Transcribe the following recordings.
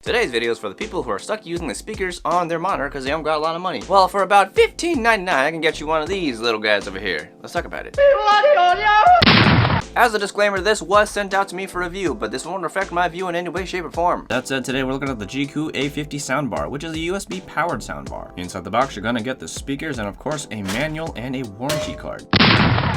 Today's video is for the people who are stuck using the speakers on their monitor because they don't got a lot of money. Well, for about $15.99, I can get you one of these little guys over here. Let's talk about it. As a disclaimer, this was sent out to me for review, but this won't affect my view in any way, shape, or form. That said, today we're looking at the Jeecoo A50 soundbar, which is a USB powered soundbar. Inside the box, you're gonna get the speakers and of course a manual and a warranty card.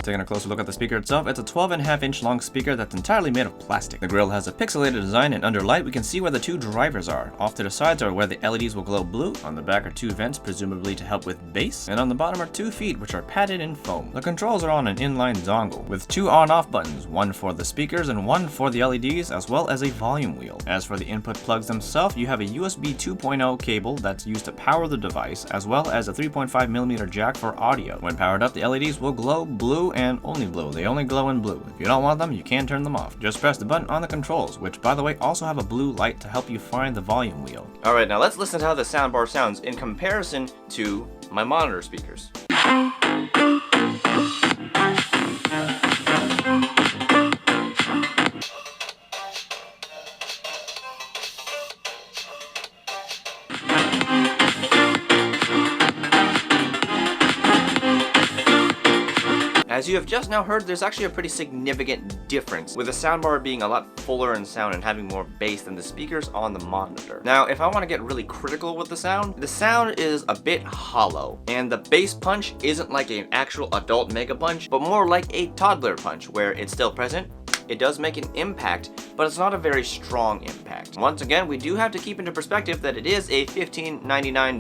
Taking a closer look at the speaker itself, it's a 12.5-inch long speaker that's entirely made of plastic. The grill has a pixelated design, and under light we can see where the two drivers are. Off to the sides are where the LEDs will glow blue. On the back are two vents, presumably to help with bass, and on the bottom are 2 feet, which are padded in foam. The controls are on an inline dongle, with 2 on-off buttons, one for the speakers and one for the LEDs, as well as a volume wheel. As for the input plugs themselves, you have a USB 2.0 cable that's used to power the device, as well as a 3.5mm jack for audio. When powered up, the LEDs will glow blue and only blue. They only glow in blue. If you don't want them, you can turn them off. Just press the button on the controls, which by the way also have a blue light to help you find the volume wheel. Alright, now let's listen to how the soundbar sounds in comparison to my monitor speakers. As you have just now heard, there's actually a pretty significant difference, with the soundbar being a lot fuller in sound and having more bass than the speakers on the monitor. Now, if I want to get really critical with the sound is a bit hollow, and the bass punch isn't like an actual adult mega punch, but more like a toddler punch, where it's still present. It does make an impact, but it's not a very strong impact. Once again, we do have to keep into perspective that it is a $15.99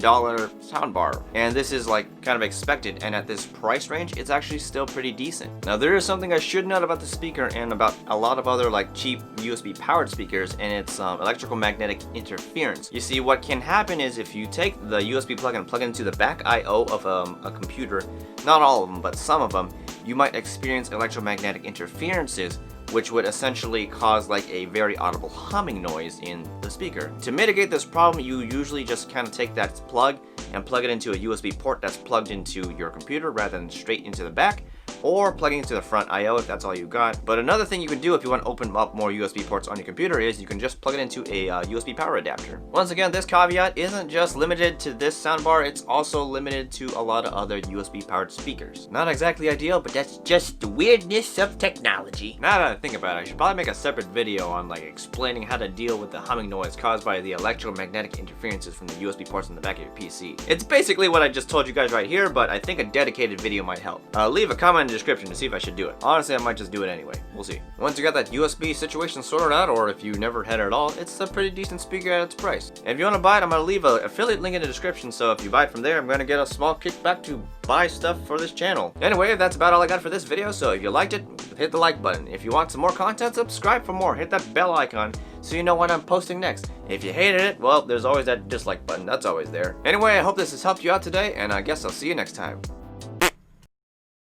soundbar, and this is like kind of expected, and at this price range, it's actually still pretty decent. Now, there is something I should note about the speaker and about a lot of other like cheap USB powered speakers, and it's electrical magnetic interference. You see, what can happen is if you take the USB plug and plug it into the back I/O of a computer, not all of them, but some of them, you might experience electromagnetic interferences, which would essentially cause like a very audible humming noise in the speaker. To mitigate this problem, you usually just kind of take that plug and plug it into a USB port that's plugged into your computer rather than straight into the back, or plugging into the front I/O if that's all you got. But another thing you can do if you want to open up more USB ports on your computer is you can just plug it into a USB power adapter. Once again, this caveat isn't just limited to this soundbar, it's also limited to a lot of other USB powered speakers. Not exactly ideal, but that's just the weirdness of technology. Now that I think about it, I should probably make a separate video on like explaining how to deal with the humming noise caused by the electromagnetic interferences from the USB ports in the back of your PC. It's basically what I just told you guys right here, but I think a dedicated video might help. Leave a comment in the description to see if I should do it. Honestly, I might just do it anyway. We'll see. Once you got that USB situation sorted out, or if you never had it at all, it's a pretty decent speaker at its price. And if you want to buy it, I'm going to leave an affiliate link in the description, so if you buy it from there, I'm going to get a small kickback to buy stuff for this channel. Anyway, that's about all I got for this video, so if you liked it, hit the like button. If you want some more content, subscribe for more. Hit that bell icon so you know when I'm posting next. If you hated it, well, there's always that dislike button. That's always there. Anyway, I hope this has helped you out today, and I guess I'll see you next time.